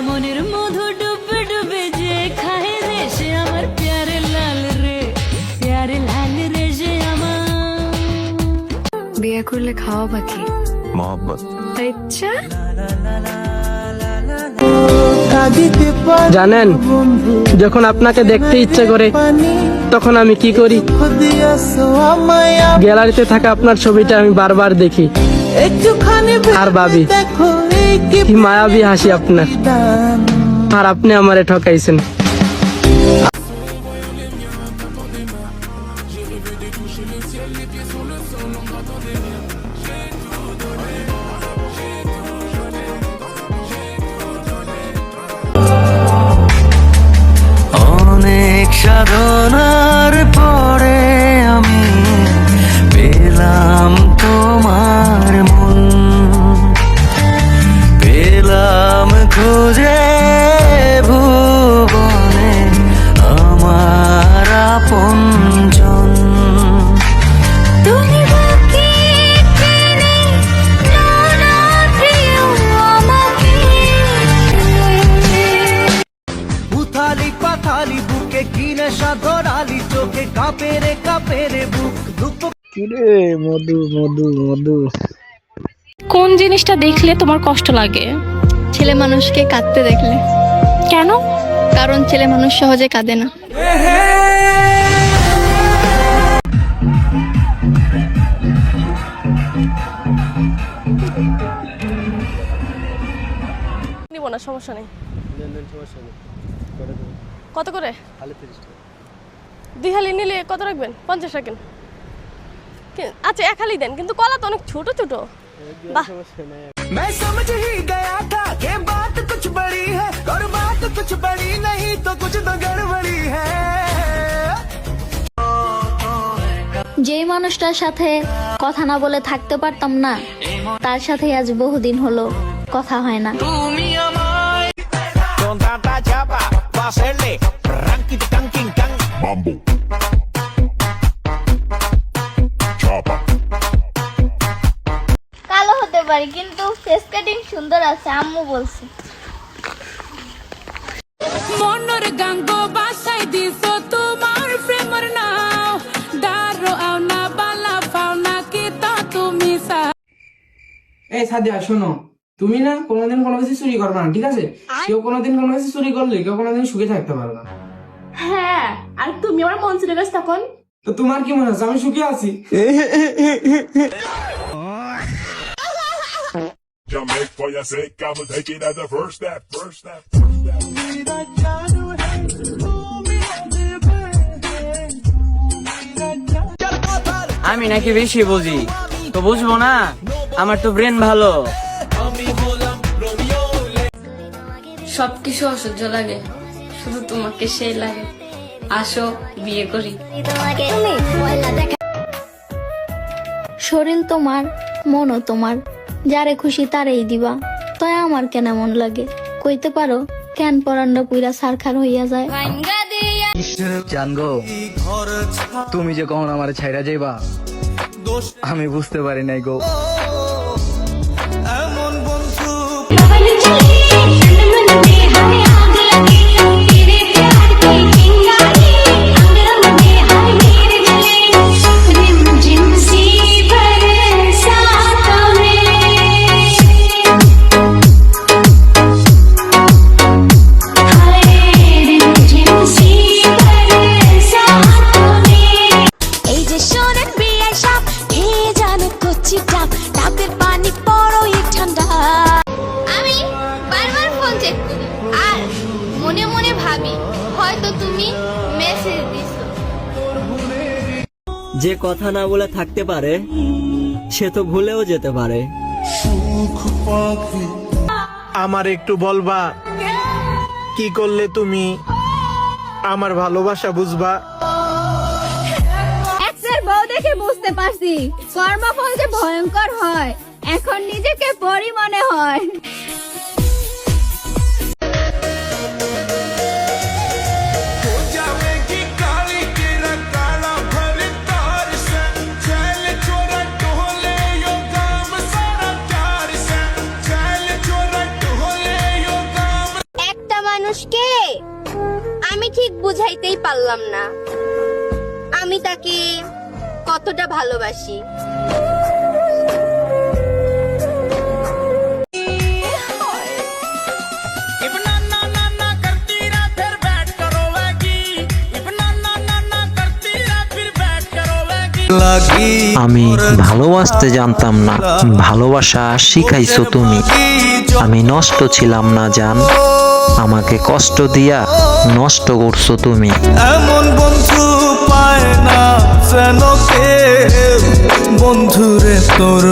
মনের মধু ডুবে ডুবে যে খায় রে সে আমার প্যারে লাল রে যে আমার। বিয়ে করলে খাওয়া বাকি मोहब्बत। আচ্ছা জানেন, যখন আপনাকে দেখতে ইচ্ছে করে তখন আমি কি করি? গ্যালারিতে থাকা আপনার ছবিটা আমি বারবার দেখি আর ভাবি কি মায়াবী হাসি আপনার, আর আপনি আমারে ঠকাইছেন। অনেক সাধনার পরে আমি পেলাম তোমার মন, পেলাম খুঁজে ভুবনে আমার আপনজন। তুমি বাকি কেনে না প্রিয় আমাকে। উথালি পাথালি বুকে কিনে সাধরালি চোখে কাপে রে বুক ধুক। কিরে মধু মধু মধু, কোন জিনিসটা দেখলে তোমার কষ্ট লাগে? ছেলে মানুষকে কাঁদতে দেখলে। কেন? কারণ ছেলে মানুষ সহজে কাঁদে না। নিব না, সমস্যা নেই। কত করে? 2 হালি নিলে কত রাখবেন? 50 রাখেন। আচ্ছা 1 হালি দেন, কিন্তু কলা তো অনেক ছোট ছোট। বাহ, मैं समझ ही गया था कि बात कुछ बड़ी है और बात कुछ बड़ी नहीं तो कुछ तो गड़बड़ी है। যেই মানুষটার সাথে কথা না বলে থাকতে পারতাম না, তার সাথে আজ বহুদিন হলো কথা হয় না। তুমি আমায় con tanta chapa va a hacerle ranking tanking can Mambo. Chapa. কালো হতে পারি কিন্তু ফেস কাটিং সুন্দর আছে, আম্মু বলছে। মনের গাঙ্গ বাসাই দিছো তোমার প্রেমের নাও দারো আও না বালা পাও না কি তা তুমি সা। এই সাদিয়া শোনো, তুমি না কোনোদিন কোনো কিছু চুরি করবে না, ঠিক আছে? কেউ কোনোদিন কোনো কিছু চুরি করলে কেউ কোনোদিন সুখে থাকতে পারবে না। হ্যাঁ, আর তুমি আমার মন চলে গেছ তখন। তো তোমার কি মনে হচ্ছে আমি সুখে আছি? Jump back for your sake, I'ma take it as the first step, first step. আমি নাকি বেশি বুঝি? তো বুঝবো না, আমার তো ব্রেন ভালো। সবকিছু অসহ্য লাগে, শুধু তোমাকে সেই লাগে। আসো বিয়ে করি। শরীর তোমার, মনও তোমার, যারে খুশি তারেই দিবা। তাই আমার কেন মন লাগে কইতে পারো? কেন পরান্ডা পুইরা সারখার হইয়া যায়। জানগো, তুমি যে কখন আমার ছাইরা যাইবা আমি বুঝতে পারি নাই গো। এমন বন্ধু আমি বারবার ফোন চেক করি আর মনে মনে ভাবি হয়তো তুমি মেসেজ দিছো। যে কথা না বলে থাকতে পারে সে তো ভুলেও যেতে পারে। আমার একটু বলবা কি করলে তুমি আমার ভালোবাসা বুঝবা? এক্সের বউ দেখে বুঝতে পারছি কর্মফল যে ভয়ঙ্কর হয়। এখন নিজেকে পরি মনে হয়। পারলাম না আমি তাকে কতটা ভালোবাসি। আমি ভালোবাসতে জানতাম না, ভালোবাসা শিখাইছো তুমি। আমি নষ্ট ছিলাম না জান, আমাকে কষ্ট দিয়া নষ্ট করছো তুমি। এমন বন্ধু পায় না যেন কেউ, বন্ধুরে তোর